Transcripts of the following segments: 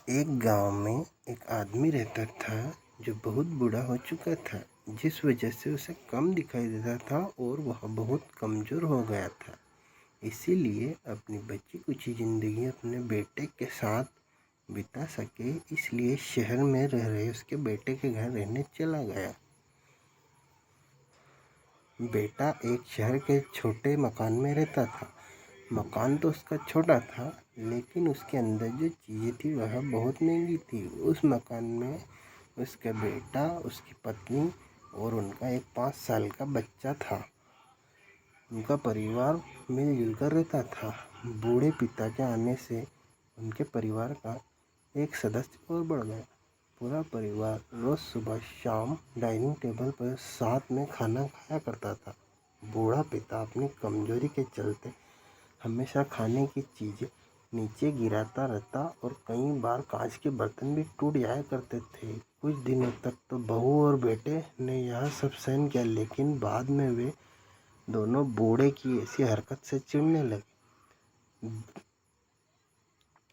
एक गांव में एक आदमी रहता था जो बहुत बूढ़ा हो चुका था, जिस वजह से उसे कम दिखाई देता था और वह बहुत कमज़ोर हो गया था। इसीलिए अपनी बची कुछ ज़िंदगी अपने बेटे के साथ बिता सके, इसलिए शहर में रह रहे उसके बेटे के घर रहने चला गया। बेटा एक शहर के छोटे मकान में रहता था। मकान तो उसका छोटा था, लेकिन उसके अंदर जो चीज़ें थी वह बहुत महंगी थी। उस मकान में उसका बेटा, उसकी पत्नी और उनका एक 5 साल का बच्चा था। उनका परिवार मिलजुल कर रहता था। बूढ़े पिता के आने से उनके परिवार का एक सदस्य और बढ़ गया। पूरा परिवार रोज़ सुबह शाम डाइनिंग टेबल पर साथ में खाना खाया करता था। बूढ़ा पिता अपनी कमजोरी के चलते हमेशा खाने की चीज़ें नीचे गिराता रहता और कई बार कांच के बर्तन भी टूट जाया करते थे। कुछ दिनों तक तो बहू और बेटे ने यह सब सहन किया, लेकिन बाद में वे दोनों बूढ़े की ऐसी हरकत से चिढ़ने लगे।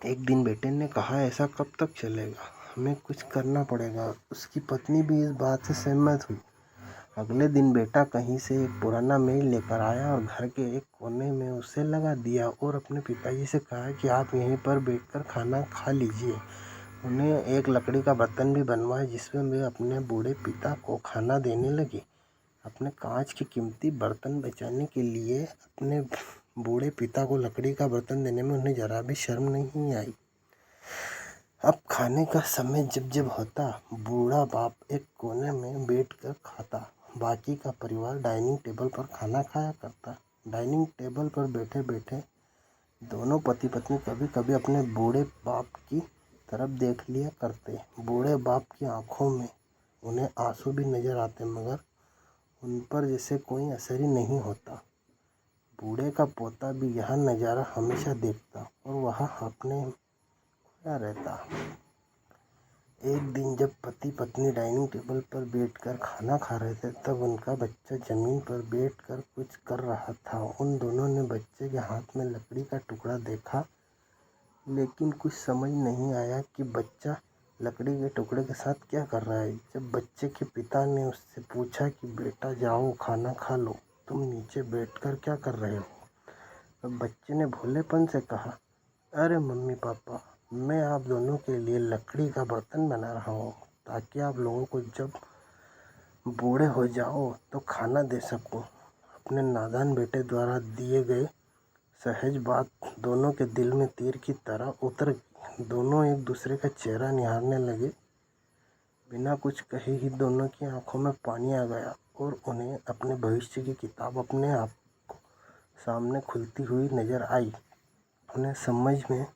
एक दिन बेटे ने कहा, ऐसा कब तक चलेगा, हमें कुछ करना पड़ेगा। उसकी पत्नी भी इस बात से सहमत हुई। अगले दिन बेटा कहीं से एक पुराना मेज लेकर आया और घर के एक कोने में उसे लगा दिया और अपने पिताजी से कहा कि आप यहीं पर बैठकर खाना खा लीजिए। उन्हें एक लकड़ी का बर्तन भी बनवाया, जिसमें वे अपने बूढ़े पिता को खाना देने लगी। अपने कांच के कीमती बर्तन बचाने के लिए अपने बूढ़े पिता को लकड़ी का बर्तन देने में उन्हें जरा भी शर्म नहीं आई। अब खाने का समय जब जब होता, बूढ़ा बाप एक कोने में बैठकर खाता, बाकी का परिवार डाइनिंग टेबल पर खाना खाया करता। डाइनिंग टेबल पर बैठे बैठे दोनों पति पत्नी कभी कभी अपने बूढ़े बाप की तरफ देख लिया करते। बूढ़े बाप की आंखों में उन्हें आंसू भी नजर आते, मगर उन पर जैसे कोई असर ही नहीं होता। बूढ़े का पोता भी यह नज़ारा हमेशा देखता और वह अपने क्या रहता। एक दिन जब पति पत्नी डाइनिंग टेबल पर बैठकर खाना खा रहे थे, तब उनका बच्चा जमीन पर बैठकर कुछ कर रहा था। उन दोनों ने बच्चे के हाथ में लकड़ी का टुकड़ा देखा, लेकिन कुछ समझ नहीं आया कि बच्चा लकड़ी के टुकड़े के साथ क्या कर रहा है। जब बच्चे के पिता ने उससे पूछा कि बेटा जाओ खाना खा लो, तुम नीचे बैठकर क्या कर रहे हो, तब बच्चे ने भोलेपन से कहा, अरे मम्मी पापा, मैं आप दोनों के लिए लकड़ी का बर्तन बना रहा हूँ, ताकि आप लोगों को जब बूढ़े हो जाओ तो खाना दे सकूँ। अपने नादान बेटे द्वारा दिए गए सहज बात दोनों के दिल में तीर की तरह उतर गई। दोनों एक दूसरे का चेहरा निहारने लगे। बिना कुछ कहे ही दोनों की आंखों में पानी आ गया और उन्हें अपने भविष्य की किताब अपने आप सामने खुलती हुई नजर आई। उन्हें समझ में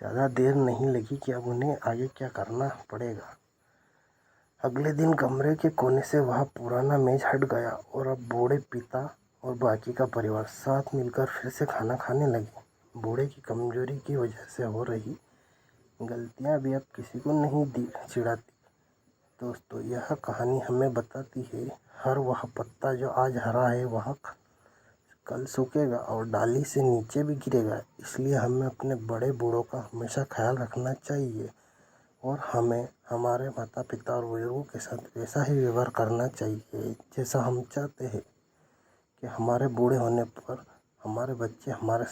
ज़्यादा देर नहीं लगी कि अब उन्हें आगे क्या करना पड़ेगा। अगले दिन कमरे के कोने से वह पुराना मेज हट गया और अब बूढ़े पिता और बाकी का परिवार साथ मिलकर फिर से खाना खाने लगे। बूढ़े की कमजोरी की वजह से हो रही गलतियां भी अब किसी को नहीं चिढ़ाती। दोस्तों, यह कहानी हमें बताती है, हर वह पत्ता जो आज हरा है वह कल सूखेगा और डाली से नीचे भी गिरेगा। इसलिए हमें अपने बड़े बूढ़ों का हमेशा ख्याल रखना चाहिए और हमें हमारे माता पिता और बुजुर्गों के साथ वैसा ही व्यवहार करना चाहिए जैसा हम चाहते हैं कि हमारे बूढ़े होने पर हमारे बच्चे हमारे